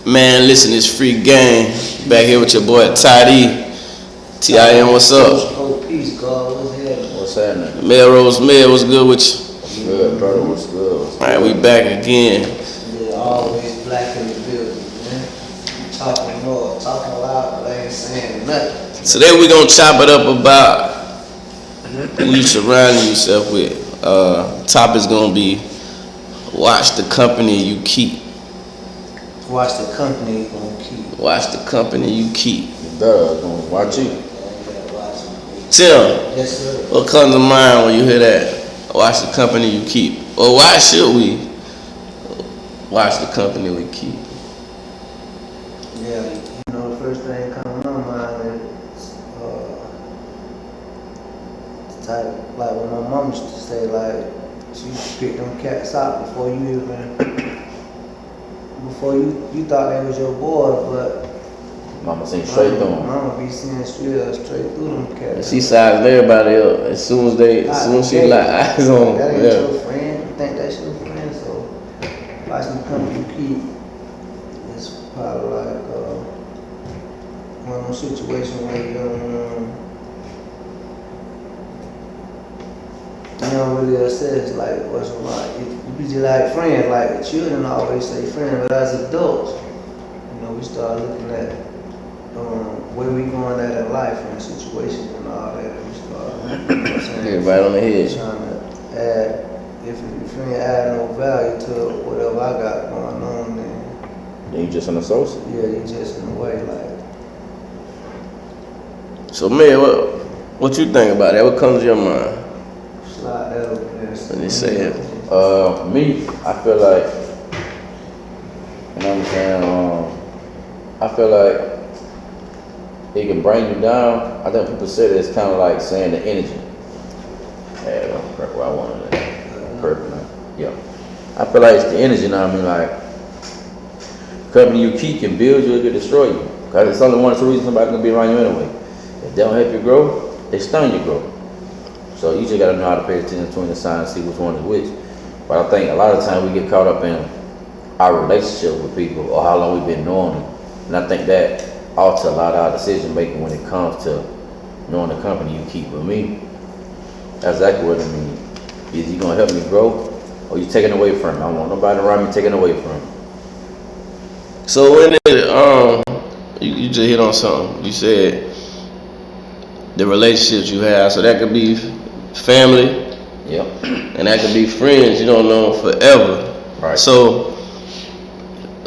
Man, listen, it's free game. Back here with your boy Toddy. TIM, what's up? Oh, peace, God. What's happening? What's happening? Melrose Mill, what's good with you? Good, brother. What's good? Alright, we back again. Yeah, always black in the building, man. Talking more, talking loud, but I ain't saying nothing. Today we gonna chop it up about who you surrounding yourself with. Topic's gonna be watch the company you keep. Watch the company you gonna keep. Watch the company you keep. Duh, gonna watch you. Yeah, watch it. Tim, Yes, sir. what comes to mind when you hear that? Watch the company you keep. Or why should we watch the company we keep? Yeah, you know, the first thing that comes to my mind is the type, like when my mom used to say, like, she used to pick them cats out before you thought they was your boy, but Mama seen straight through him. Mama be seeing straight through them cats. She sized everybody up as soon as she like eyes on. That ain't Yeah. your friend. You think that's your friend? So watching the company you keep is probably like one of those situations where you don't really assess like what's right. You be just like friends, like children always say friends, but as adults, you know, we start looking at where we going at in life and situations and all that. And we start, you know what I'm saying? Yeah, right on the head. Trying to add, if your friend add no value to whatever I got going on, then Then you just an associate. yeah, you just in a way like. So man, what you think about that? What comes to your mind Slide that over there. when you say it? Me, I feel like, you know what I'm saying? I feel like it can bring you down. I think people say that it's kind of like saying the energy. Yeah, that's correct where I wanted it. Perfect. Yeah. I feel like it's the energy, you know what I mean? Like, company you keep can build you or can destroy you. Because it's only one or two reasons somebody's going to be around you anyway. If they don't help you grow, they stun you grow. So you just got to know how to pay attention between the signs and see which one is which. But I think a lot of times we get caught up in our relationship with people or how long we've been knowing them. And I think that alters a lot of our decision making when it comes to knowing the company you keep. With me, that's exactly what I mean. Is you gonna help me grow or you taking away from me? I don't want nobody around me taking away from me. So when you just hit on something. You said the relationships you have. So that could be family, Yep. and that could be friends you don't know forever. Right. So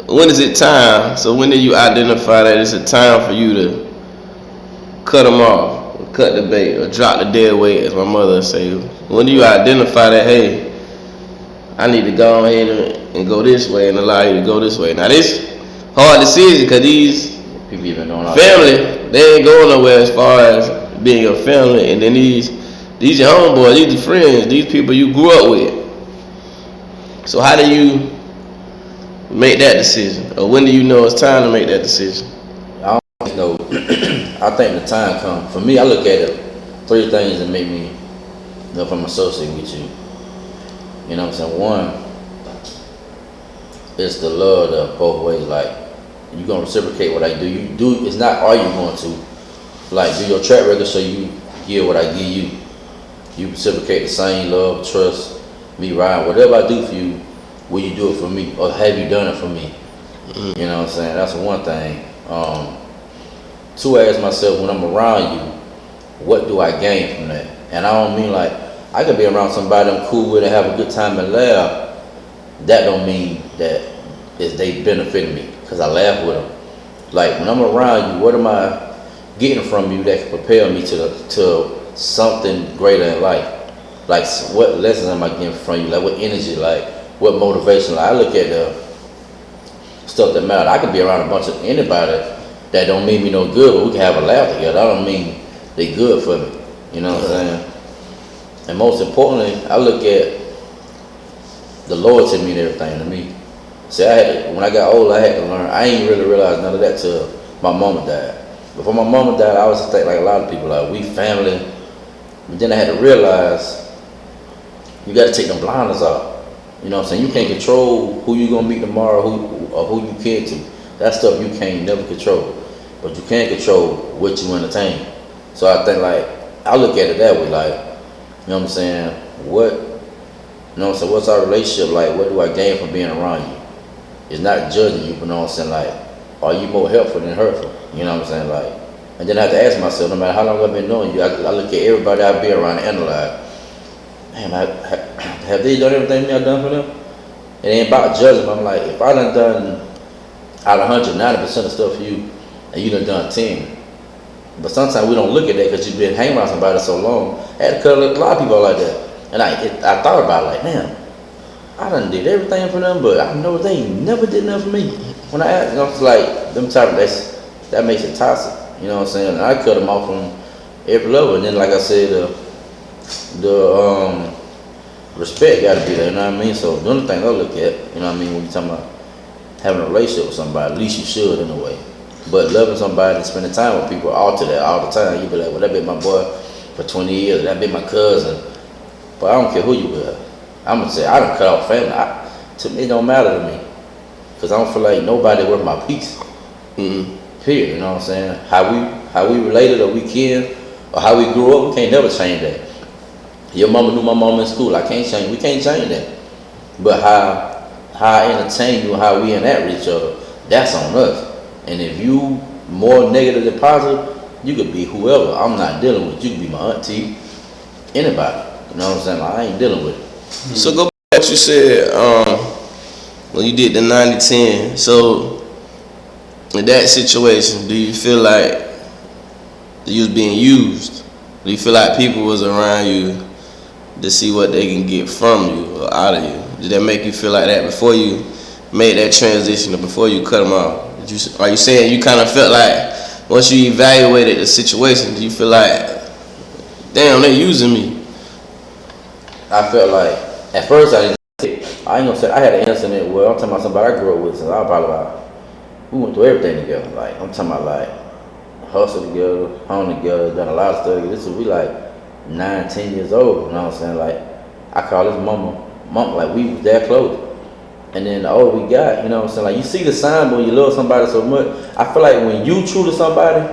when is it time? So when do you identify that it's a time for you to cut them off, or cut the bait, or drop the dead weight, as my mother would say? When do you identify that, hey, I need to go ahead and go this way and allow you to go this way? Now this hard decision because these People even know family, they ain't going nowhere as far as being your family, and then these your homeboys, these your friends, these people you grew up with. So how do you make that decision, or when do you know it's time to make that decision? I don't know. I think the time comes. For me, I look at it, three things that make me know if I'm associating with you. You know what I'm saying? One, it's the love of both ways. Like, you're going to reciprocate what I do. You do. It's not are you going to. Like, do your track record so you give what I give you. You reciprocate the same love, trust, me riding. Whatever I do for you, will you do it for me? Or have you done it for me? You know what I'm saying? That's one thing. Two, I ask myself when I'm around you, what do I gain from that? And I don't mean like, I could be around somebody I'm cool with and have a good time and laugh. That don't mean that they benefiting me because I laugh with them. Like when I'm around you, what am I getting from you that can propel me to something greater in life? Like what lessons am I getting from you? Like what energy? Like what motivation? Like I look at the stuff that matter. I could be around a bunch of anybody that don't mean me no good, but we can have a laugh together. I don't mean they good for me. You know what I'm saying? And most importantly, I look at the Lord to me and everything to me. See, when I got older, I had to learn. I ain't really realized none of that till my mama died. Before my mama died, I always think like a lot of people, like we family. But then I had to realize you got to take them blinders off. You know what I'm saying? You can't control who you gonna meet tomorrow, who you care to. That stuff you can't never control, but you can control what you entertain. So I think like I look at it that way, like you know what I'm saying. What you know what I'm saying? What's our relationship like? What do I gain from being around you? It's not judging you, but you know what I'm saying. Like, are you more helpful than hurtful? You know what I'm saying? Like, and then I have to ask myself, no matter how long I've been knowing you, I look at everybody I've been around and analyze. Man, have they done everything I've done for them? It ain't about judging them. I'm like, if I done out of 190% of stuff for you, and you done 10. But sometimes we don't look at that because you've been hanging around somebody so long. I had to cut a lot of people like that. And I thought about it like, damn, I done did everything for them, but I know they never did nothing for me. When I asked, you know, it's like, them type of, that makes it toxic. You know what I'm saying? And I cut them off from every level. And then, like I said, the respect got to be there, you know what I mean? So the only thing I look at, you know what I mean, when you're talking about having a relationship with somebody, at least you should in a way. But loving somebody and spending time with people alter that all the time. You be like, well, that been my boy for 20 years, that been my cousin. But I don't care who you with. I'm gonna say I done cut off family. To me, it don't matter to me, cause I don't feel like nobody worth my peace. Period. You know what I'm saying? How we related or we kin or how we grew up, we can't never change that. Your mama knew my mama in school. I can't change. We can't change that. But how I entertain you and how we interact with each other, that's on us. And if you more negative than positive, you could be whoever. I'm not dealing with. You could be my auntie, anybody. You know what I'm saying? Like, I ain't dealing with it. So go back to what you said when you did the 90-10. So in that situation, do you feel like you was being used? Do you feel like people was around you to see what they can get from you or out of you? Did that make you feel like that before you made that transition or before you cut them off? Are you saying you kind of felt like once you evaluated the situation, do you feel like, damn, they using me? I felt like, at first I ain't gonna say, I had an incident where I'm talking about somebody I grew up with since I was probably about, we went through everything together. Like, I'm talking about like, hustle together, home together, done a lot of stuff. This was, we like 9, 10 years old, you know what I'm saying? Like, I call this mama, like we was that close. And then the older we got, you know what I'm saying? Like, you see the sign when you love somebody so much. I feel like when you true to somebody,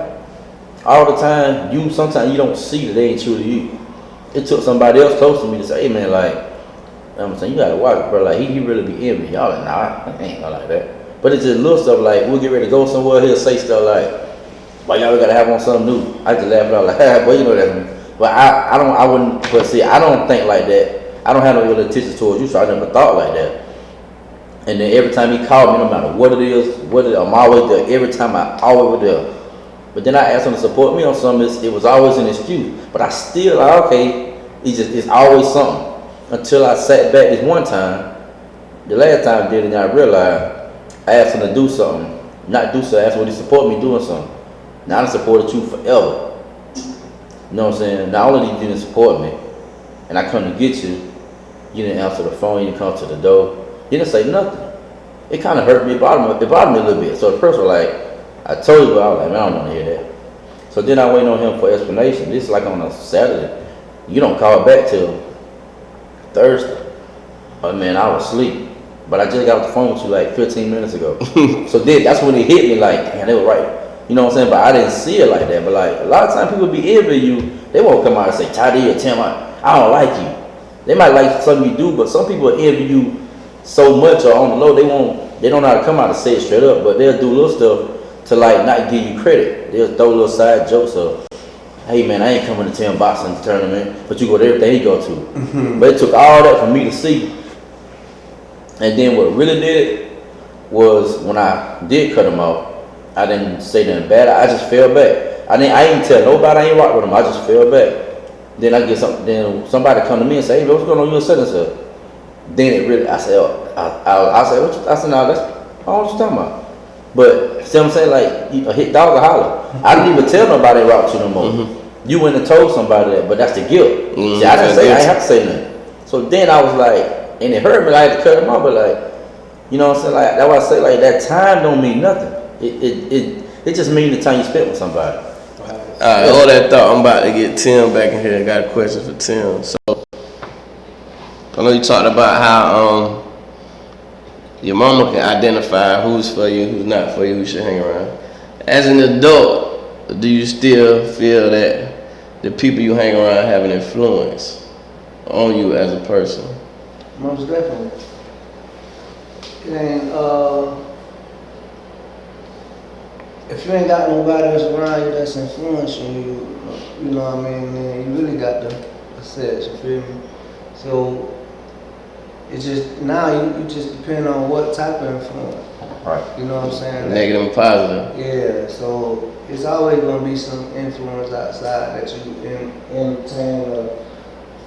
all the time, sometimes you don't see that they ain't true to you. It took somebody else close to me to say, hey man, like, you know what I'm saying, you gotta watch, bro. Like, he really be envy. Y'all like, nah, I ain't gonna like that. But it's just little stuff like, we'll get ready to go somewhere, he'll say stuff like, why y'all gotta have on something new? I just laugh it out like, boy, you know that. But I don't think like that. I don't have no ill intentions towards you, so I never thought like that. And then every time he called me, no matter what it is, I'm always there. Every time I always was there. But then I asked him to support me on something. It was always an excuse. But I still like, okay, it's always something. Until I sat back this one time, the last time I did it, and I realized I asked him to do something. Not do something, I asked him to support me doing something. Now I supported you forever. You know what I'm saying? Not only did you didn't support me, and I come to get you, you didn't answer the phone, you didn't come to the door. You didn't say nothing. It kind of hurt me. It bothered me a little bit. So the person was like, I told you, but I was like, man, I don't want to hear that. So then I waited on him for explanation. This is like on a Saturday. You don't call back till Thursday. Oh man, I was asleep. But I just got off the phone with you like 15 minutes ago. So then that's when it hit me like, damn, they were right. You know what I'm saying? But I didn't see it like that. But like a lot of times people be envying you. They won't come out and say, Toddy or Tim, I don't like you. They might like something you do, but some people envy you so much or on the low, they don't know how to come out and say it straight up, but they'll do little stuff to like not give you credit. They'll throw little side jokes of, hey man, I ain't coming to Tim boxing tournament, but you go to everything he go to. But it took all that for me to see. And then what really did it was when I did cut him off, I didn't say nothing bad. I just fell back. I didn't tell nobody I ain't rock with him. I just fell back. Then I get somebody come to me and say, hey, what's going on? You said and stuff. Then it really, I said, I said, no, that's, I don't know what you're talking about. But see what I'm saying? Like, a hit dog or holler. I didn't even tell nobody I rock with you no more. You went and told somebody that, but that's the guilt. See, I didn't say, I ain't have to say nothing. So then I was like, and it hurt me, like, I had to cut him off, but like, you know what I'm saying? Like, that's why I say, like, that time don't mean nothing. It just means the time you spent with somebody. Alright, all that thought, I'm about to get Tim back in here. I got a question for Tim. So, I know you talked about how your mama can identify who's for you, who's not for you, who should hang around. As an adult, do you still feel that the people you hang around have an influence on you as a person? Most definitely. It ain't, if you ain't got nobody that's around you that's influencing you, you know what I mean, then you really got to assess, you feel me? So, it's just, now you just depend on what type of influence. Right. You know what I'm saying? Negative and positive. Yeah, so it's always gonna be some influence outside that you entertain or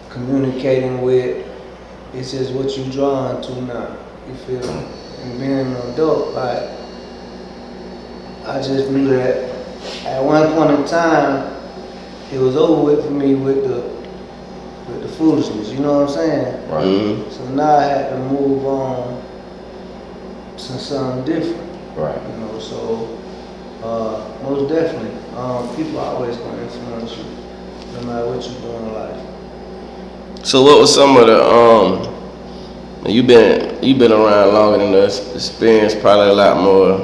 communicating with. It's just what you drawn to now. You feel me? And being an adult, like, I just knew that at one point in time, it was over with for me with the foolishness. You know what I'm saying? Right. Mm-hmm. So now I had to move on to something different. Right. You know, so most definitely, people are always gonna influence you, no matter what you do in life. So what was some of the you've been around longer than us, experienced probably a lot more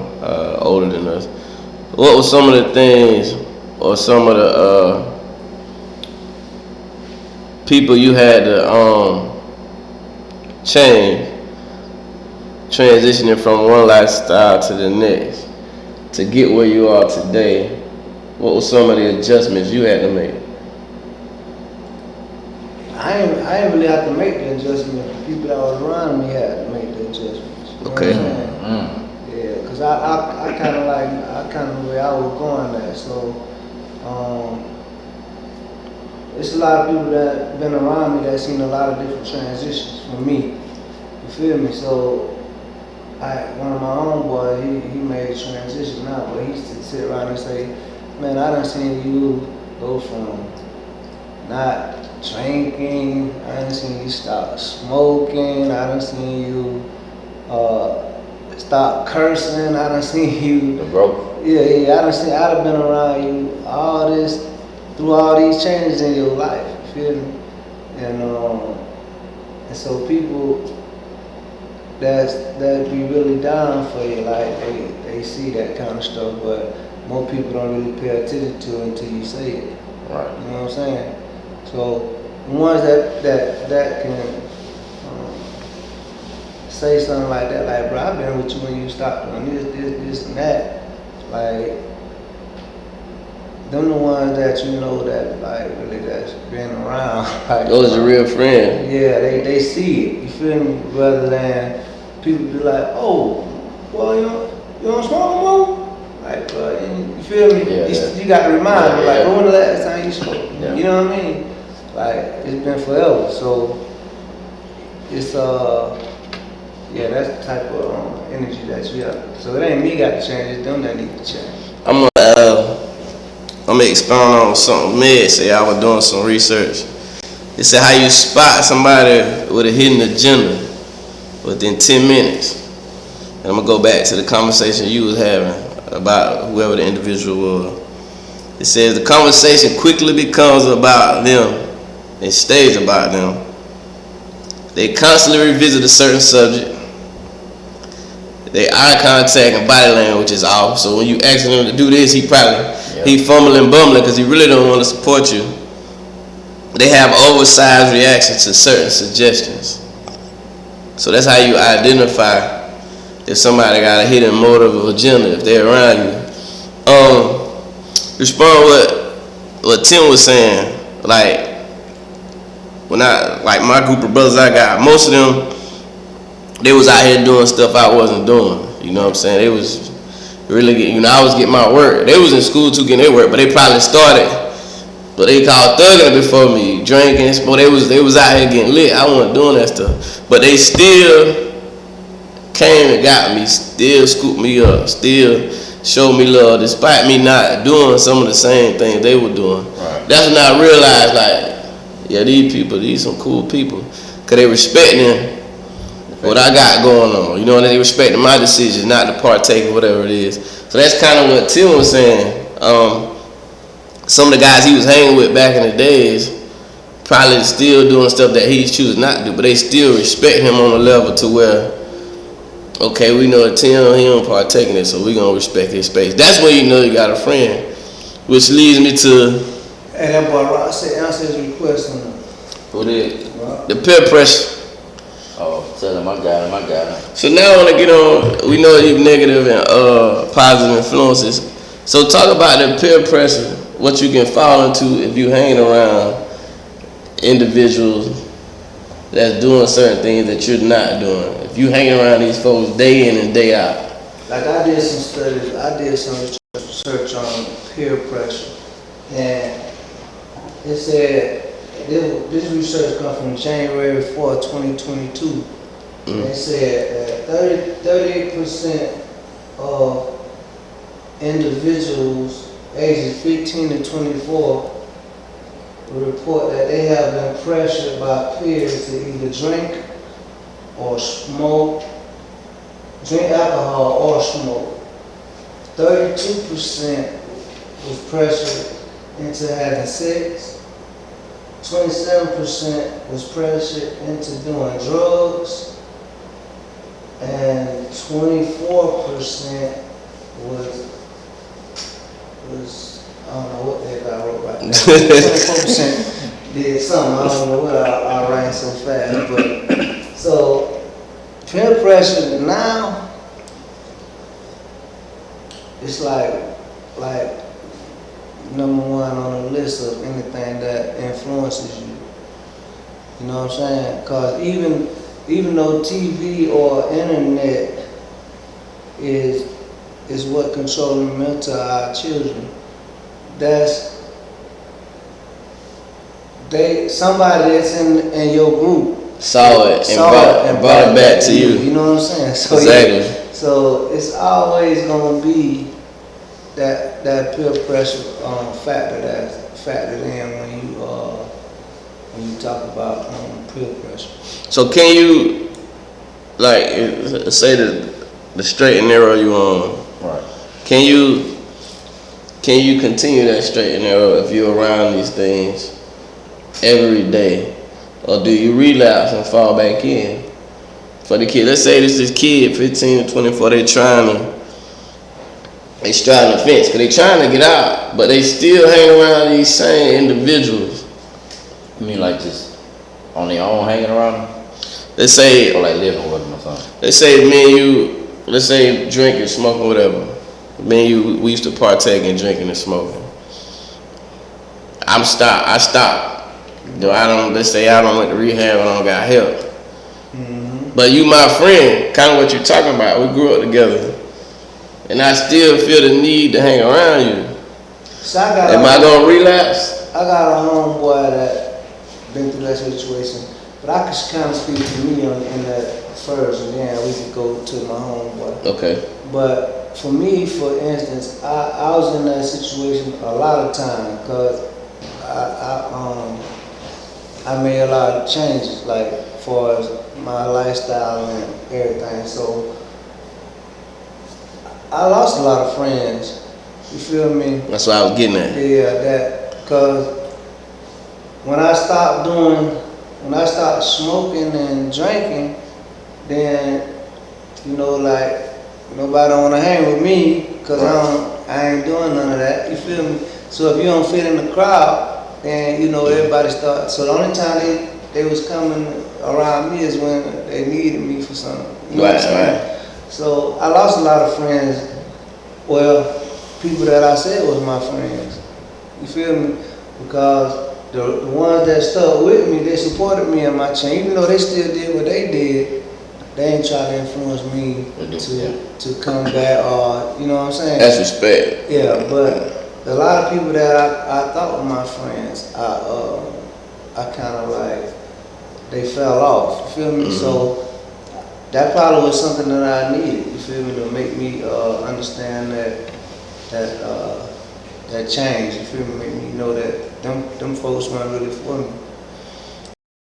older than us. What were some of the things or some of the people you had to change, transitioning from one lifestyle to the next to get where you are today? What were some of the adjustments you had to make? I ain't really have to make the adjustment. The people that was around me had to make the adjustments. You know Okay. what I'm saying? Yeah, cause I kind of the way I was going there. So, it's a lot of people that been around me that seen a lot of different transitions from me. You feel me? So, one of my own boys, he made a transition now, but he used to sit around and say, man, I done seen you go from not drinking, I done seen you stop smoking, I done seen you stop cursing, I done seen you. The growth. Yeah, I done been around you through all these changes in your life, you feel me? And so people that be really down for you, like they see that kind of stuff, but more people don't really pay attention to it until you say it. Right. You know what I'm saying? So the ones that can say something like that, like, bro, I've been with you when you stopped doing this and that, like, them the ones that you know that, like, really that's been around. Like, Those are real friends. yeah, they see it, you feel me? Rather than people be like, oh, well, you don't smoke no more? Like, you feel me? Yeah, You got to remind me, like, Yeah. when the last time you smoked? Yeah. You know what I mean? Like, it's been forever. So, it's, yeah, that's the type of energy that you have. So, it ain't me got to change, it's them that need to change. I'm gonna expound on something Med said. I was doing some research. It said how you spot somebody with a hidden agenda within 10 minutes. And I'm gonna go back to the conversation you was having about whoever the individual was. It says the conversation quickly becomes about them and stays about them. They constantly revisit a certain subject. They eye contact and body language is off. So when you ask him to do this, he fumbling, bumbling because he really don't want to support you. They have oversized reactions to certain suggestions. So that's how you identify if somebody got a hidden motive or agenda if they're around you. Respond what Tim was saying. Like my group of brothers I got, most of them, they was out here doing stuff I wasn't doing. You know what I'm saying? They was really getting, I was getting my work. They was in school too getting their work, but they probably started what they called thugging before me, drinking. But they was out here getting lit. I wasn't doing that stuff. But they still came and got me, still scooped me up, still showed me love, despite me not doing some of the same things they were doing. Right. That's when I realized, like, yeah, these some cool people. Because they respecting what I got going on, you know, and they respecting my decisions not to partake in whatever it is. So that's kind of what Tim was saying. Some of the guys he was hanging with back in the days probably still doing stuff that he's choosing not to do, but they still respect him on a level to where Okay, we know Tim, he don't partake in it, so we gonna respect his space. That's when you know you got a friend. Which leads me to And that boy Ross said, answer his request on Who did? the peer pressure. Oh, tell him I got him. So now I wanna get on, we know you negative and positive influences. So talk about the peer pressure, what you can fall into if you hang around individuals that's doing certain things that you're not doing. If you hang around these folks day in and day out. Like I did some studies, I did some research on peer pressure, and it said this research comes from January 4, 2022. And it said that 38% of individuals ages 15 to 24 report that they have been pressured by peers to either drink or smoke, drink alcohol or smoke. 32% was pressured into having sex. 27% was pressured into doing drugs. And 24% was I don't know what the heck I wrote right now. 24% did something. I don't know what I ran so fast, but so peer pressure now, it's like number one on the list of anything that influences you. You know what I'm saying? Because even though TV or internet is what controlling the mental of our children, somebody that's in your group Saw it and brought it back to you. You know what I'm saying? So exactly. Yeah, so it's always gonna be that peer pressure factor that's factored in when you talk about peer pressure. So can you, like, say the straight and narrow you on? Right. Can you continue that straight and narrow if you're around these things every day, or do you relapse and fall back in? For the kid, let's say this kid, 15 to 24, they straddling the fence, cause they trying to get out, but they still hang around these same individuals. You mean like just on their own hanging around them? Let's say, or like living with them or something? Let's say me and you, let's say drinking, smoking, whatever. Me and you, we used to partake in drinking and smoking. I stopped. Let's say I don't went to rehab, I don't got help. Mm-hmm. But you my friend, kind of what you're talking about. We grew up together. And I still feel the need to hang around you. So am I gonna relapse? I got a homeboy that been through that situation. But I could kind of speak to me in that first, and then we could go to my homeboy. Okay. But for me, for instance, I was in that situation a lot of time because I made a lot of changes, like as far as my lifestyle and everything. So I lost a lot of friends. You feel me? That's what I was getting at. Yeah, because when I stopped smoking and drinking, then, like, nobody don't want to hang with me because I ain't doing none of that. You feel me? So if you don't fit in the crowd, then, everybody starts. So the only time they was coming around me is when they needed me for something. You know what I'm saying? Right. So I lost a lot of friends. Well, people that I said was my friends. You feel me? Because the ones that stuck with me, they supported me in my change. Even though they still did what they did, they ain't try to influence me to come back or, you know what I'm saying? That's respect. Yeah, but a lot of people that I thought were my friends, I kind of like, they fell off. You feel me? Mm-hmm. So that probably was something that I needed. You feel me? To make me understand that change. You feel me? Make me know that them folks weren't really for me.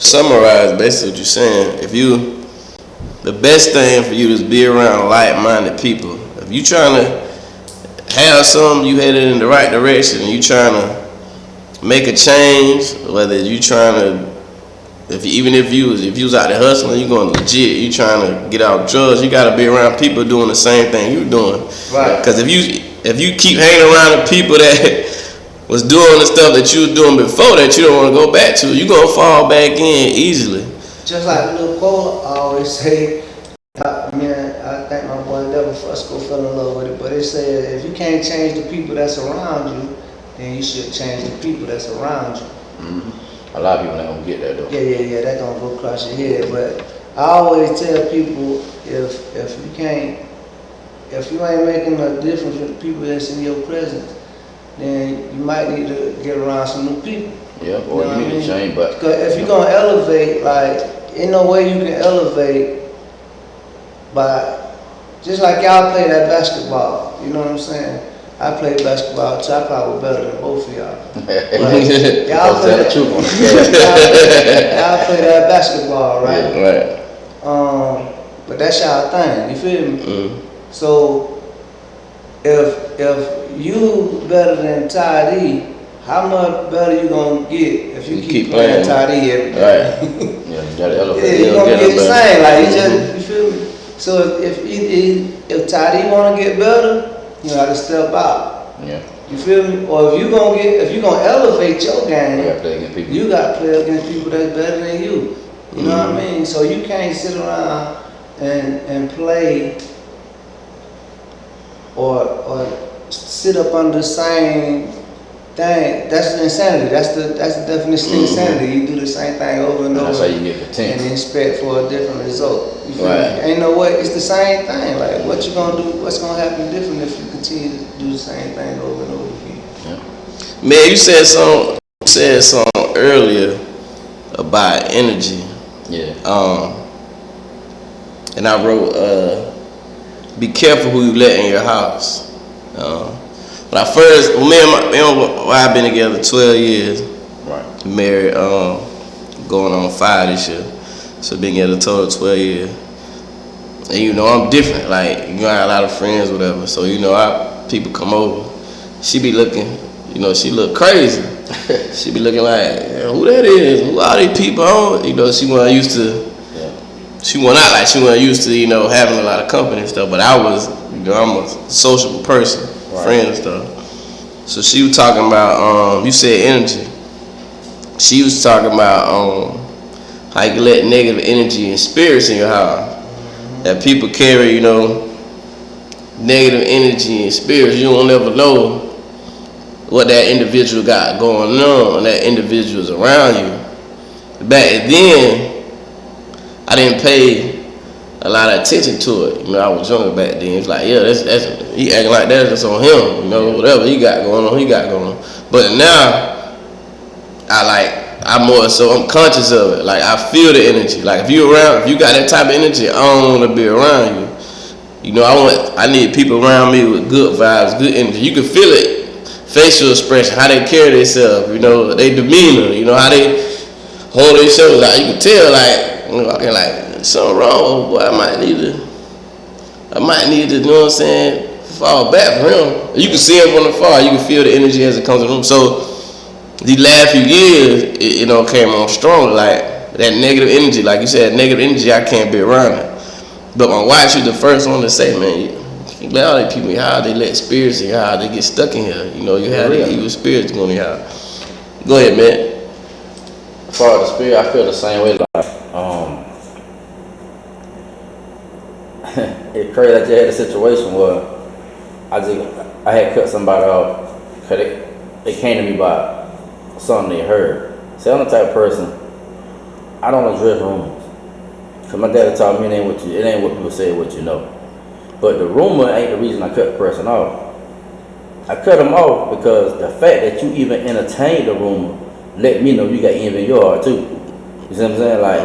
Summarize basically what you're saying. The best thing for you is be around like-minded people. If you trying to have something, you headed in the right direction, and you trying to make a change, whether you trying to Even if you was out there hustling, you going legit, you trying to get out drugs, you gotta be around people doing the same thing you doing. Right. Because if you keep hanging around the people that was doing the stuff that you was doing before that you don't want to go back to, you gonna fall back in easily. Just like Lil Cole always say, I think my boy Devil Fusco fell in love with it, but it said if you can't change the people that's around you, then you should change the people that's around you. Mm-hmm. A lot of people ain't gonna get that though. Yeah, that gonna go across your head. But I always tell people if you ain't making a difference with the people that's in your presence, then you might need to get around some new people. Yeah, or you need to change, but if you're gonna elevate, like, ain't no way you can elevate by just like y'all play that basketball. You know what I'm saying? I play basketball too. I probably better than both of y'all. Y'all play that. Y'all play that basketball, right? Right. But that's y'all thing. You feel me? Mm. So if you better than Ty D, how much better you gonna get if you keep playing Ty D every day? Right. Yeah, you gotta elevate. Yeah, you gonna get the same. Like you feel me? So if Ty D wanna get better, you gotta step out. Yeah. You feel me? Or if you gonna elevate your game, You gotta play against people. you gotta play against people that's better than you. You know what I mean? So you can't sit around and play or sit up under the same thing. That's insanity. That's the definition of insanity. You do the same thing over and over. That's how you get potential. And expect for a different result. You feel Right. me? Ain't no way. It's the same thing. Like what you gonna do? What's gonna happen different if you continue to do the same thing over and over again? Yeah. Man, you said something earlier about energy. Yeah. And I wrote, be careful who you let in your house. When I first, me and my wife been together 12 years. Right. Married, going on 5 this year. So been together a total of 12 years. And you know, I'm different. Like, you know, I got a lot of friends, whatever. So, you know, people come over. She be looking, you know, she look crazy. She be looking like, who that is? Who are these people on? You know, she wasn't used to, she wasn't used to, you know, having a lot of company and stuff. But I was, you know, I'm a sociable person, right. Friend and stuff. So she was talking about, you said energy. She was talking about how you can let negative energy and spirits in your house. That people carry, you know, negative energy and spirits. You don't ever know what that individual got going on and that individual's around you. Back then, I didn't pay a lot of attention to it. You know, I was younger back then. It's like, yeah, that's he acting like that's on him. You know, whatever he got going on, he got going on. But now, I'm conscious of it. Like, I feel the energy. Like, if you got that type of energy, I don't want to be around you. You know, I need people around me with good vibes, good energy. You can feel it. Facial expression, how they carry themselves, you know, they demeanor, you know, how they hold their shoulders out. You can tell, like, you know, like, something wrong, boy, I might need to, you know what I'm saying, fall back from him. You can see him from afar, you can feel the energy as it comes to the room. So, these last few years, it you know, came on strong, like, that negative energy, like you said, negative energy, I can't be around it. But my wife, she's the first one to say, man, you let all these people, how they let spirits in your house, they get stuck in here. You know, you have these evil spirits going in your house. Go ahead, man. As far as the spirit, I feel the same way. Like, it's crazy. I just had a situation where I had cut somebody off because they came to me about something they heard. So I'm the type of person, I don't address rumors. Because my daddy taught me it ain't what people say, what you know. But the rumor ain't the reason I cut the person off. I cut them off because the fact that you even entertained the rumor let me know you got envy in your heart too. You see what I'm saying? Like,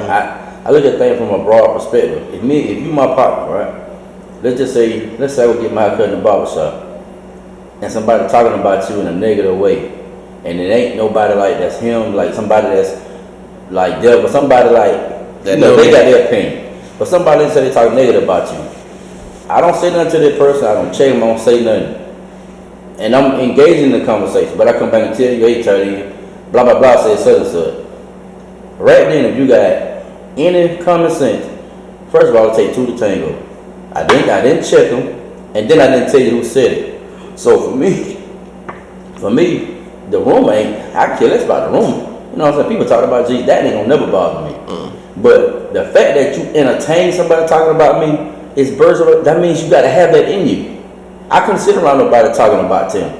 I look at things from a broad perspective. If you my partner, right? Let's say I would get my hair cut in the barbershop and somebody talking about you in a negative way, and it ain't nobody like that's him, like somebody that's like devil, somebody like that, you know, they got their opinion. But somebody say they talk negative about you. I don't say nothing to that person, I don't check them, I don't say nothing. And I'm engaging in the conversation, but I come back and tell you, hey Charlie, blah blah blah, say such and such. Right then, if you got any common sense, first of all, it take two to tango. I didn't check them, and then I didn't tell you who said it. So for me, the rumor ain't. I care less about the rumor. You know what I'm saying? People talk about G. That ain't gonna never bother me. But the fact that you entertain somebody talking about me is birds of. That means you gotta have that in you. I couldn't sit around nobody talking about Tim,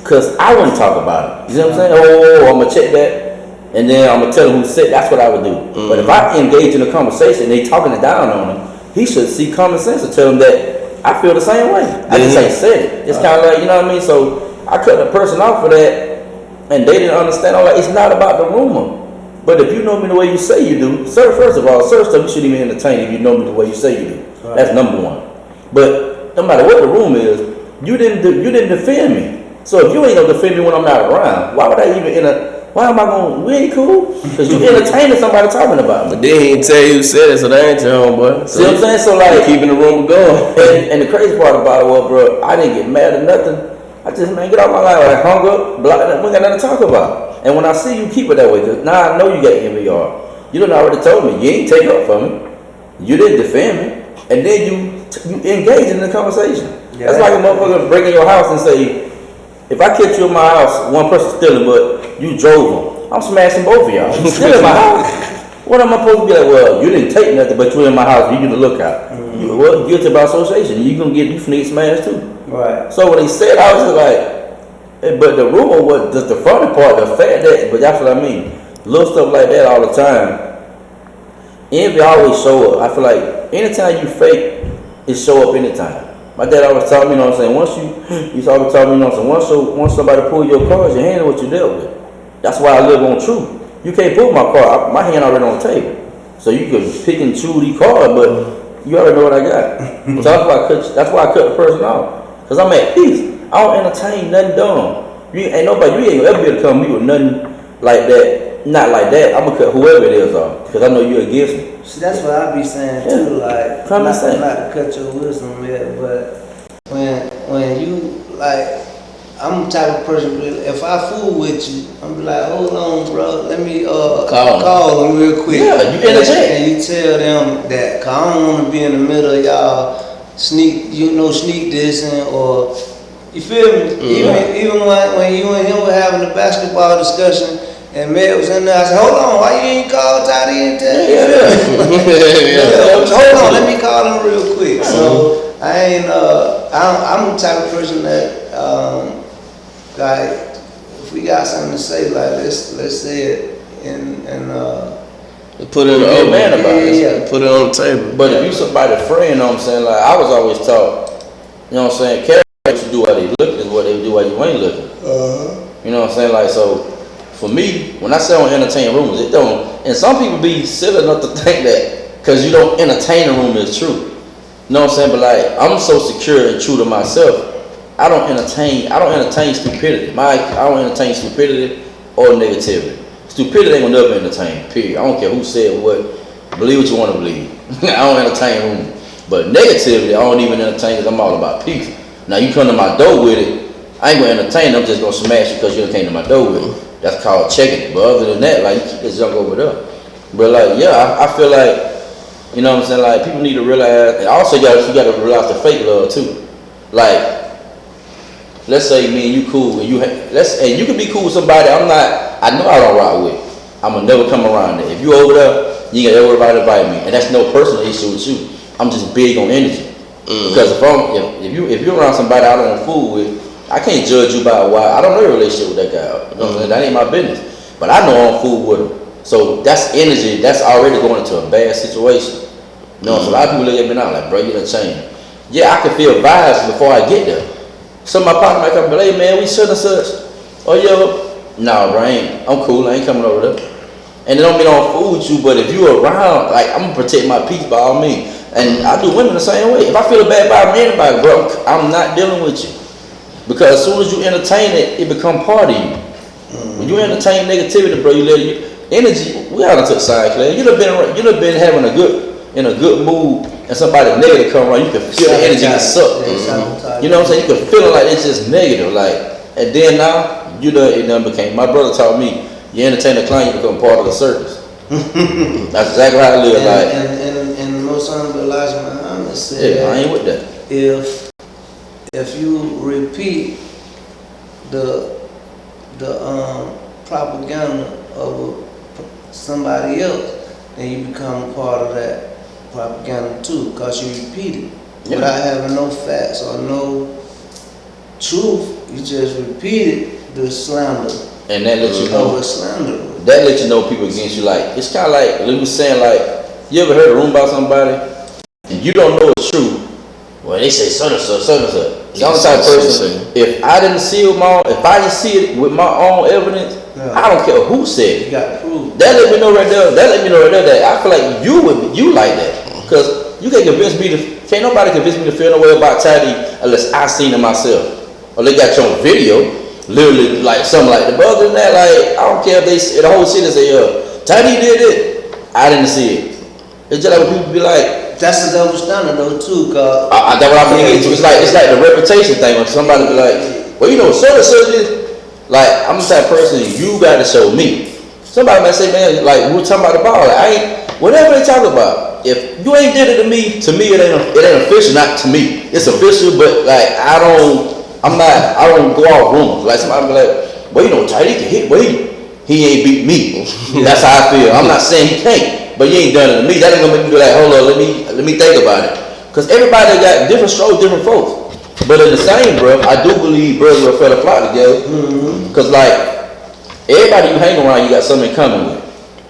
cause I wouldn't talk about it. You know what I'm saying? Oh, I'm gonna check that, and then I'm gonna tell him who said. That's what I would do. But if I engage in a conversation, they talking it down on him. He should see common sense and tell him that I feel the same way. I just ain't said it. It's kind of like, you know what I mean? So I cut the person off for that, and they didn't understand. I'm like, it's not about the rumor. But if you know me the way you say you do, sir, first of all, certain stuff you shouldn't even entertain if you know me the way you say you do. Right. That's number one. But no matter what the rumor is, you didn't defend me. So if you ain't gonna defend me when I'm not around, why would I even why am I going? We ain't cool because you entertaining somebody talking about me. But then he didn't tell you who said it, so that ain't your homeboy. See what I'm saying? So like keeping the rumor going. And the crazy part about it was, bro, I didn't get mad or nothing. I just, man, get out my life. I hung up, blocked it. We got nothing to talk about. And when I see you, keep it that way. Cause now I know you got MVR. You done already told me you ain't take up for me. You didn't defend me, and then you engage in the conversation. Yeah, that's like a motherfucker break in your house and say, if I catch you in my house, one person stealing, but you drove them, I'm smashing both of y'all. You still in my house. What am I supposed to be like? Well, you didn't take nothing, but you in my house. You get a lookout. You guilty by association. You finna get smashed too. Right. So when they said, I was like, but the rumor was just the funny part, the fact that, but that's what I mean. Little stuff like that all the time. Envy always show up. I feel like anytime you fake, it show up anytime. My dad always taught me, you know what I'm saying, once always taught me, you know what I'm saying, once somebody pull your cards, you handle what you dealt with. That's why I live on truth. You can't pull my card, my hand already on the table. So you can pick and choose these cards, but you already know what I got. So that's why I cut the person off. Because I'm at peace. I don't entertain nothing dumb. You ain't gonna ever be able to come to me with nothing like that. Not like that. I'm gonna cut whoever it is off. Because I know you against me. See, that's what I be saying too, like, not to cut your wisdom yet, but when you, like, I'm the type of person, if I fool with you, I'm be like, hold on, bro, let me call them real quick. Yeah, you entertain. And you tell them that, cause I don't want to be in the middle of y'all sneak this or, you feel me? Even when you and him were having a basketball discussion, and Matt was in there, I said, hold on, why you ain't called Toddy and tell you? Hold on, let me call him real quick. So I ain't, I'm the type of person that, like, if we got something to say, like, let's say it and put it in the open. Man about it. Yeah. Put it on the table. But if you somebody friend, you know what I'm saying, like, I was always taught, you know what I'm saying, character what you do while they looking is what they do while you ain't looking. You know what I'm saying, like, so. For me, when I say I don't entertain rumors, it don't. And some people be silly enough to think that because you don't entertain a rumor is true. You know what I'm saying? But like, I'm so secure and true to myself. I don't entertain stupidity. I don't entertain stupidity or negativity. Stupidity ain't gonna never entertain. Period. I don't care who said what. Believe what you want to believe. I don't entertain rumors. But negativity, I don't even entertain because I'm all about peace. Now you come to my door with it, I ain't gonna entertain. I'm just gonna smash you because you came to my door with it. That's called checking it. But other than that, like, you keep this junk over there. But like, yeah, I feel like, you know what I'm saying, like, people need to realize, and also you gotta realize the fake love too. Like, let's say me and you cool, and you can be cool with somebody I know I don't rock with. I'ma never come around there. If you over there, you ain't gotta worry about inviting me. And that's no personal issue with you. I'm just big on energy. Because if you're around somebody I don't fool with, I can't judge you by why. I don't know your relationship with that guy. You know what I'm saying? That ain't my business. But I know I'm fool with him. So that's energy. That's already going into a bad situation. You know, so a lot of people look at me now like, bro, you done changed. Yeah, I can feel vibes before I get there. Some of my partners might come and be like, hey, man, we such and such. Oh, yo. Nah, bro, I'm cool. I ain't coming over there. And it don't mean I don't fool with you, but if you around, like, I'm going to protect my peace by all means. And I do women the same way. If I feel bad about anybody, bro, I'm not dealing with you. Because as soon as you entertain it, it become part of you. When you entertain negativity, bro, you let it, energy. We haven't took side class. You'd have been having in a good mood, and somebody negative come around. You can feel the energy get sucked. You know what I'm saying? You can feel it like it's just negative, like. And then now it done became. My brother taught me, you entertain a client, you become part of the circus. That's exactly how I live. Like, And the most honorable Elijah Muhammad said, yeah, I ain't with that. if you repeat the propaganda of somebody else, then you become a part of that propaganda too, because you repeat it without having no facts or no truth. You just repeated the slander. And that lets you know. Slander. That lets you know people against you. Like, it's kind of like Lou was saying. Like, you ever heard a rumor about somebody and you don't know it's true? Well, they say son and such. The only type of person. If I didn't see it if I didn't see it with my own evidence, I don't care who said it. You got to prove. That let me know right there. That I feel like you like that, because you can't convince me can't nobody convince me to feel no way about Tiny unless I seen it myself, or they got you on video, literally like something like that. But other than that, like, I don't care if the whole city say, Tiny did it. I didn't see it. It's just like when people be like. That's the double standard though too, cause that's what I'm getting into. It's like the reputation thing. When somebody be like, well, you know, so and so is. Like, I'm the type of person you gotta show me. Somebody might say, man, like, we're talking about the ball. Like, whatever they talk about. If you ain't did it to me it ain't official. Not to me, it's official. But like, I don't go off rumors. Like, somebody be like, well, you know, Tiny can hit, but he ain't beat me. That's how I feel. I'm not saying he can't, but you ain't done it to me. That ain't gonna make me be like, hold on, let me think about it. Cause everybody got different strokes, different folks. But in the same breath, I do believe birds will feather flock together. Cause like, everybody you hang around, you got something in common with.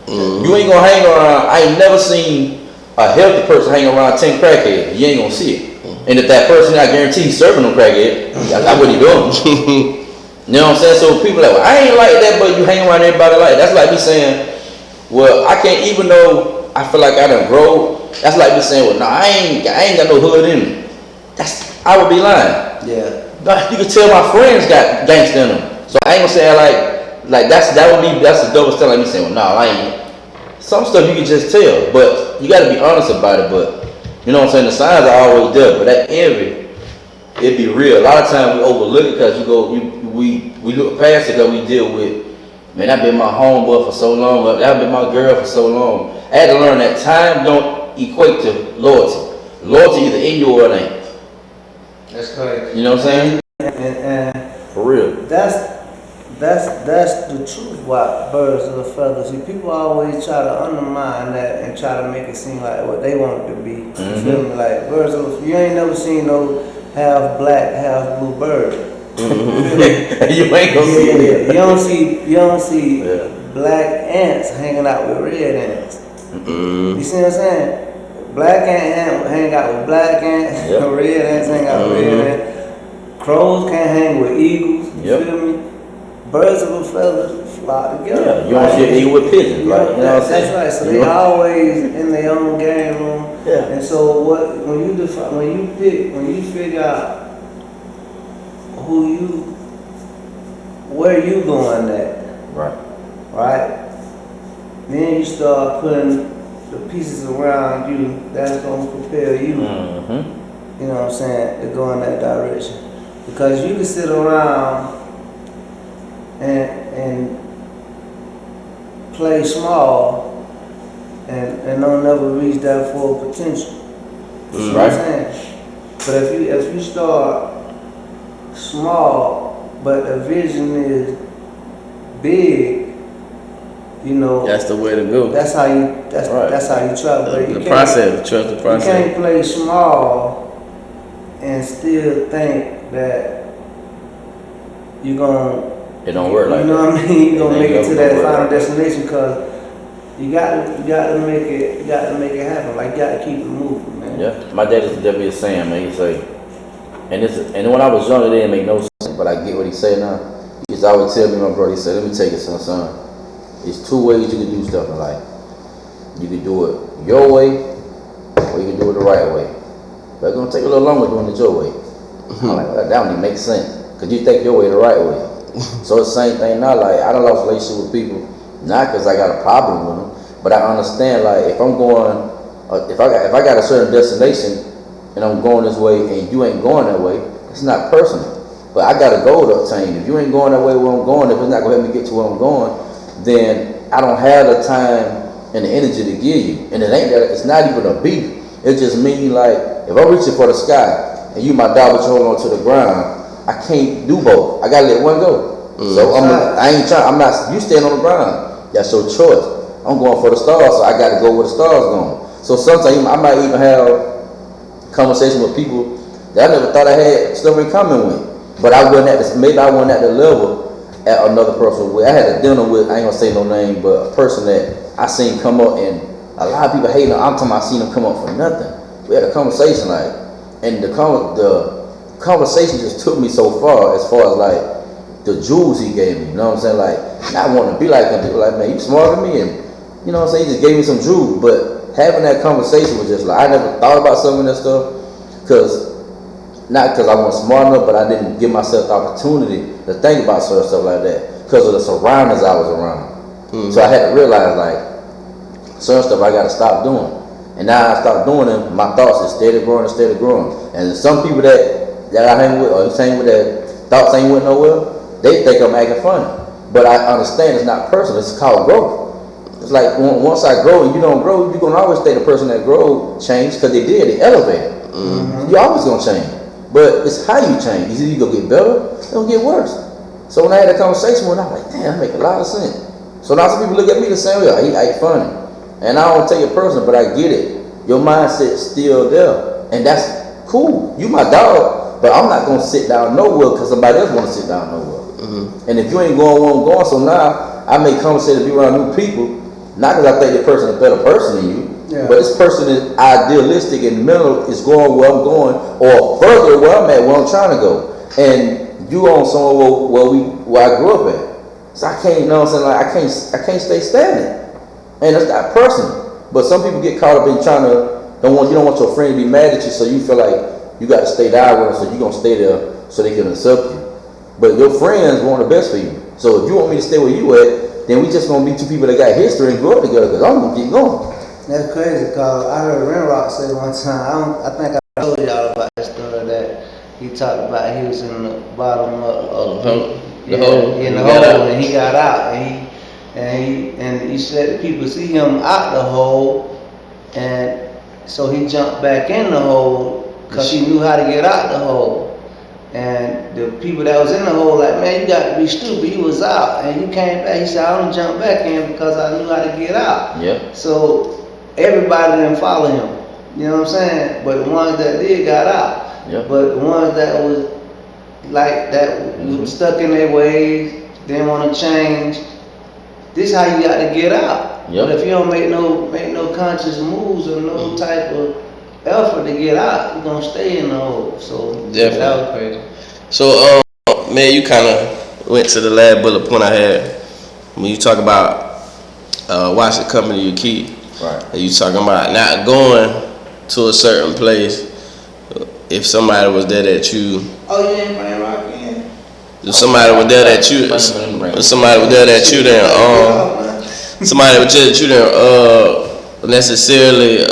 You ain't gonna hang around. I ain't never seen a healthy person hang around 10 crackheads. You ain't gonna see it. And if that person, I guarantee he's serving them crackheads, that's what he doing. You know what I'm saying? So people like, well, I ain't like that, but you hang around everybody like that. That's like me saying, well, I can't, even though I feel like I done grow. That's like me saying, well, no, I ain't got no hood in me. I would be lying. Yeah. But you can tell my friends got gangsta in them. So I ain't gonna say that's the double standard. Like me saying, well, no, I ain't. Some stuff you can just tell, but you gotta be honest about it. But you know what I'm saying? The signs are always there, but that envy, it be real. A lot of times we overlook it because we look past it because we deal with, man, that been my homeboy for so long, that been my girl for so long. I had to learn that time don't equate to loyalty. Loyalty either in you or it ain't. That's correct. You know what I'm saying? And For real. that's the truth. Why birds of a feather. See, people always try to undermine that and try to make it seem like what they want it to be. You feel me? Like birds of a feather. You ain't never seen no half black, half blue bird. You ain't gonna see it. You don't see black ants hanging out with red ants. You see what I'm saying? Black ants hang out with black ants. Red ants hang out with red ants. Crows can't hang with eagles. You feel me? Birds of a feather flock together. Yeah, you don't see an eagle with pigeons. Like, you know what I'm saying? That's right. So they always in their own game room. Yeah. And so when you figure out where you going at, right? Then you start putting the pieces around you that's gonna propel you. You know what I'm saying? To go in that direction, because you can sit around and play small and don't never reach that full potential. You know what I'm saying? But if you start small, but the vision is big, you know. That's the way to go. That's how you travel. The process, trust the process. You can't play small and still think that you're gonna. It don't work like that. You know what I mean? You're gonna make it to that final like destination, because you got to make it happen. Like, you got to keep it moving, man. Yeah, my dad used to be a saying, man. He say, and when I was younger, it didn't make no sense, but I get what he say now. He used to always tell me, my brother, he said, let me tell you something, son. There's two ways you can do stuff in life. You can do it your way, or you can do it the right way. But it's gonna take a little longer doing it your way. I'm like, well, that don't even make sense, because you think your way the right way. So it's the same thing now. Like, I done lost relationship with people, not because I got a problem with them, but I understand, like, if I'm going, if I got a certain destination and I'm going this way and you ain't going that way, it's not personal. But I got a goal to obtain. If you ain't going that way where I'm going, if it's not gonna help me get to where I'm going, then I don't have the time and the energy to give you. And it ain't that, it's not even a beef. It just mean like, if I'm reaching for the sky, and you my dog, but you hold on to the ground, I can't do both. I gotta let one go. So I'm not, you stand on the ground. That's your choice. I'm going for the stars, so I gotta go where the stars going. So sometimes I might even have conversation with people that I never thought I had stuff in common with. But I wasn't at this, maybe I wasn't at the level at another person. I had a dinner with, I ain't gonna say no name, but a person that I seen come up, and a lot of people hating. I'm talking about I seen them come up for nothing. We had a conversation like, and the conversation just took me so far as like the jewels he gave me. You know what I'm saying? Like, I want to be like him. People like, man, you smarter than me, and you know what I'm saying? He just gave me some jewels. But having that conversation was just like, I never thought about some of that stuff, not because I wasn't smart enough, but I didn't give myself the opportunity to think about certain stuff like that because of the surroundings I was around. So I had to realize like certain stuff I got to stop doing. And now I start doing them, my thoughts is steady growing and steady growing. And some people that I hang with or hang with that thoughts ain't with nowhere, they think I'm acting funny. But I understand it's not personal, it's called growth. It's like once I grow and you don't grow, you're going to always stay the person that grow change because they elevated. You're always going to change. But it's how you change. Either you gonna get better, or it's gonna get worse. So when I had a conversation with him, I'm like, damn, that make a lot of sense. So now some people look at me the same way, he act funny. And I don't take it personal, but I get it. Your mindset's still there. And that's cool. You my dog, but I'm not gonna sit down nowhere because somebody else wanna sit down nowhere. And if you ain't going where I'm going, so now I may conversate to be around new people, not because I think the person is a better person than you. But this person is idealistic and mental is going where I'm going or further where I'm at, where I'm trying to go. And you on somewhere where I grew up at. So I can't, you know what I'm saying, like I can't stay stagnant. And it's not personal. But some people get caught up in trying to, you don't want your friend to be mad at you, so you feel like you got to stay down with them, so you're going to stay there so they can accept you. But your friends want the best for you. So if you want me to stay where you at, then we just going to be two people that got history and grew up together because I'm going to keep going. That's crazy, cause I heard Renrock say one time, I think I told y'all about that story that he talked about he was in the bottom of the hole, and he got out, and he said people see him out the hole, and so he jumped back in the hole cause he knew how to get out the hole. And the people that was in the hole like, man, you got to be stupid. He was out, and he came back. He said, I don't jump back in because I knew how to get out. Yeah. So everybody didn't follow him. You know what I'm saying? But the ones that did got out. Yeah. But the ones that was like that was stuck in their ways, didn't want to change. This is how you got to get out. Yep. But if you don't make no conscious moves or no type of effort to get out, you're gonna stay in the hole. So definitely. That was crazy. So man, you kind of went to the last bullet point I had when you talk about watch the company you keep. Right. And you talking about not going to a certain place if somebody was there that you. Oh, you ain't playing rock in? If somebody was there that you. Somebody was there that you didn't. Somebody was there that you didn't necessarily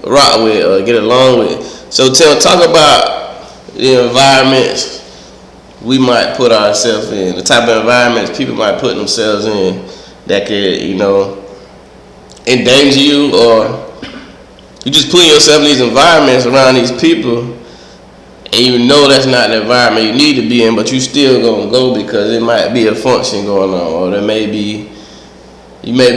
rock with or get along with. So talk about the environments we might put ourselves in, the type of environments people might put themselves in that could, endanger you, or you just put yourself in these environments around these people and you know that's not the environment you need to be in, but you still gonna go because it might be a function going on, or you may be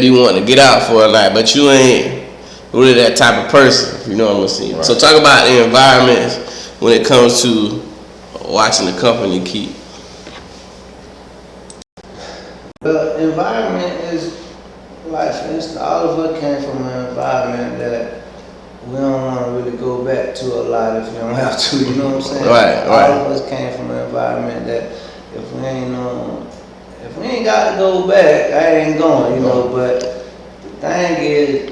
wanting to get out for a night, but you ain't really that type of person, you know what I'm saying? Right. So talk about the environments when it comes to watching the company keep. The environment is, like for instance, all of us came from an environment that we don't want to really go back to a lot if you don't have to, you know what I'm saying? Right. All of us came from an environment that if we ain't got to go back, I ain't going, but the thing is,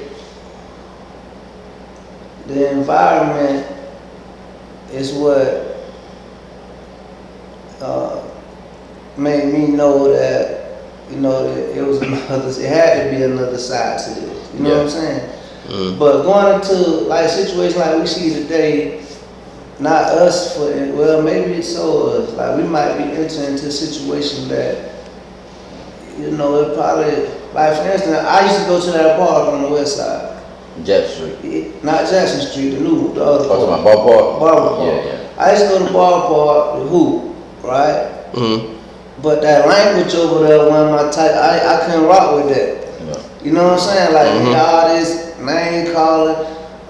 the environment is what made me know that it had to be another side to this. You know what I'm saying? Mm. But going into like situations like we see today, not us maybe it's so us. Like we might be entering into a situation that, it probably Like for instance, I used to go to that park on the west side. Jackson Street. Not Jackson Street, the other Oh, park. to my ballpark? Barber Park. Yeah, yeah. I used to go to ballpark to hoop, right? Mm-hmm. But that language over there wasn't my type. I couldn't rock with that. Yeah. You know what I'm saying? Like Mhm. all this name calling.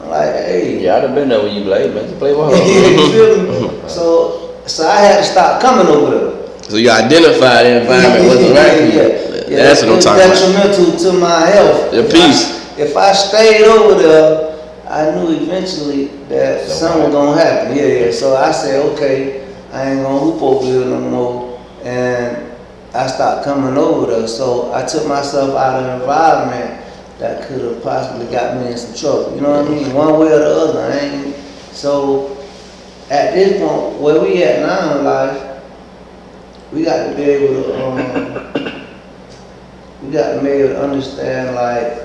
I'm like, hey. Yeah, I'd have been there when you played, man. You play ball. You feel me? So I had to stop coming over there. So you identify the environment wasn't right for you. That's what I'm talking about. Detrimental to my health. Your peace. If I stayed over there, I knew eventually that something was gonna happen. Yeah. So I said, okay, I ain't gonna hoop over here no more, and I stopped coming over there. So I took myself out of an environment that could have possibly got me in some trouble. You know what I mean? One way or the other. I ain't. So at this point, where we at now in life, we got to be able to. We got to be able to understand like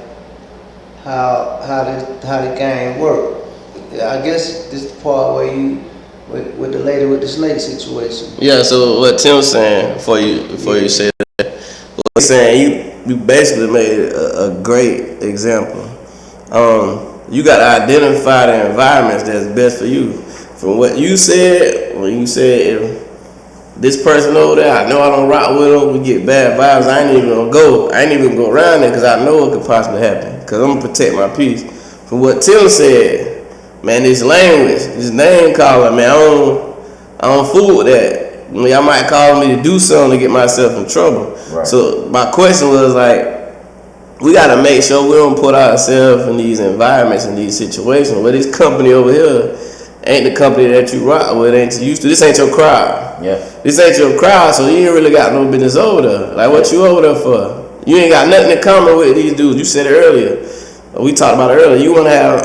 how the game work. I guess this is the part where you with the lady with the snake situation. Yeah. So what Tim's saying before you say that, what he's saying, you basically made a great example. You got to identify the environments that's best for you. From what you said, when you said if this person over there, I know I don't rock with them, we get bad vibes, I ain't even gonna go around there because I know it could possibly happen because I'm gonna protect my peace. From what Tim said, man, this language, this name calling, man, I don't fool with that. I mean, y'all might call me to do something to get myself in trouble. Right. So my question was like, we gotta make sure we don't put ourselves in these environments, in these situations where this company over here ain't the company that you rock with, ain't you used to. This ain't your crowd. Yeah. This ain't your crowd, so you ain't really got no business over there. Like, what you over there for? You ain't got nothing in common with these dudes. You said it earlier. We talked about it earlier. You want to have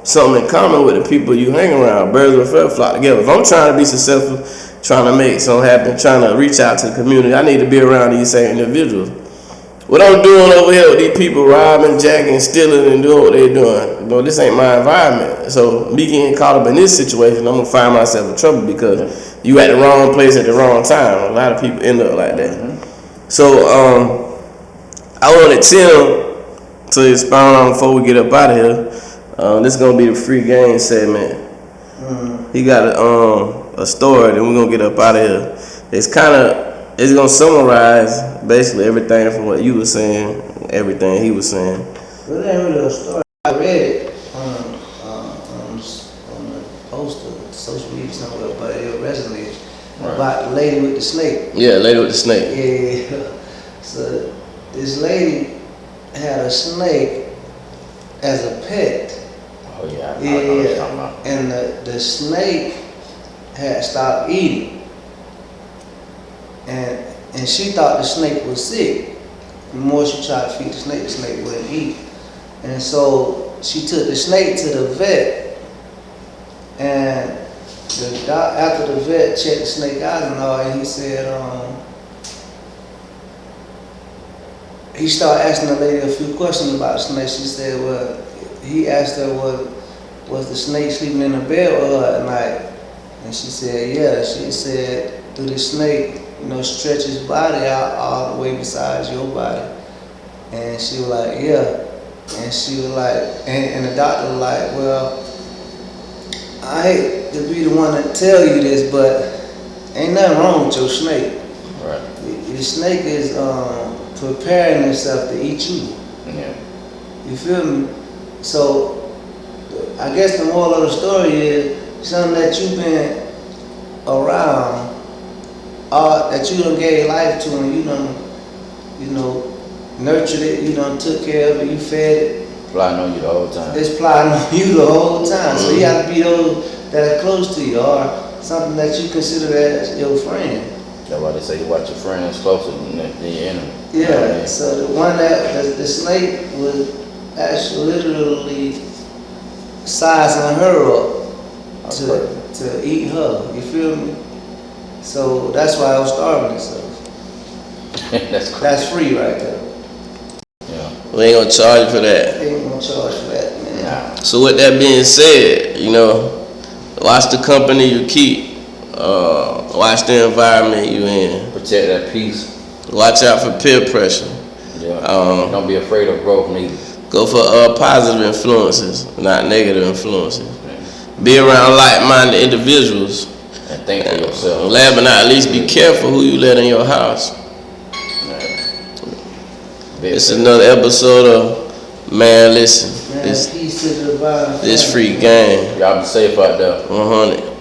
something in common with the people you hang around. Birds of a feather flock together. If I'm trying to be successful, trying to make something happen, trying to reach out to the community, I need to be around these same individuals. What I'm doing over here with these people robbing, jacking, stealing, and doing what they're doing, this ain't my environment. So me getting caught up in this situation, I'm gonna find myself in trouble because you at the wrong place at the wrong time. A lot of people end up like that. Mm-hmm. So I wanted Tim to expound on before we get up out of here. This is gonna be the free game segment. Mm-hmm. He got a story, then we're gonna get up out of here. It's gonna summarize basically everything from what you were saying, everything he was saying. Well, it ain't really a story. I read it on the poster, social media somewhere, but it resonated about the lady with the snake. Yeah, lady with the snake. Yeah. So this lady had a snake as a pet. Oh yeah. I know what you're talking about. And the snake had stopped eating. And she thought the snake was sick. The more she tried to feed the snake wouldn't eat. And so she took the snake to the vet. And after the vet checked the snake out and all, and he said, he started asking the lady a few questions about the snake. She said, well, he asked her, was the snake sleeping in the bed with her at night? And she said, yeah. She said, do the snake, stretch his body out all the way besides your body? And she was like, yeah. And she was like, and the doctor was like, well, I hate to be the one to tell you this, but ain't nothing wrong with your snake. Right. Your snake is preparing itself to eat you. Yeah. You feel me? So I guess the moral of the story is something that you've been around, that you done gave life to, and you done, nurtured it, you done took care of it, you fed it. Flying on you the whole time. It's flying on you the whole time. So you have to be those that are close to you, or something that you consider as your friend. That's why they say you watch your friends closer than your enemy. Yeah. So the one that the snake was actually literally sizing her up to eat her. You feel me? So that's why I was starving itself. That's cool. That's free right there. Yeah. We ain't gonna charge you for that. They ain't gonna charge for that, man. Nah. So with that being said, watch the company you keep. Watch the environment you in. Protect that peace. Watch out for peer pressure. Yeah. Um, Don't be afraid of growth neither. Go for positive influences, not negative influences. Be around like-minded individuals. And think for yourself. Last but not least, be careful who you let in your house. It's another episode of Man Listen. Man, peace to the bottom. This free game. Y'all be safe out there. 100.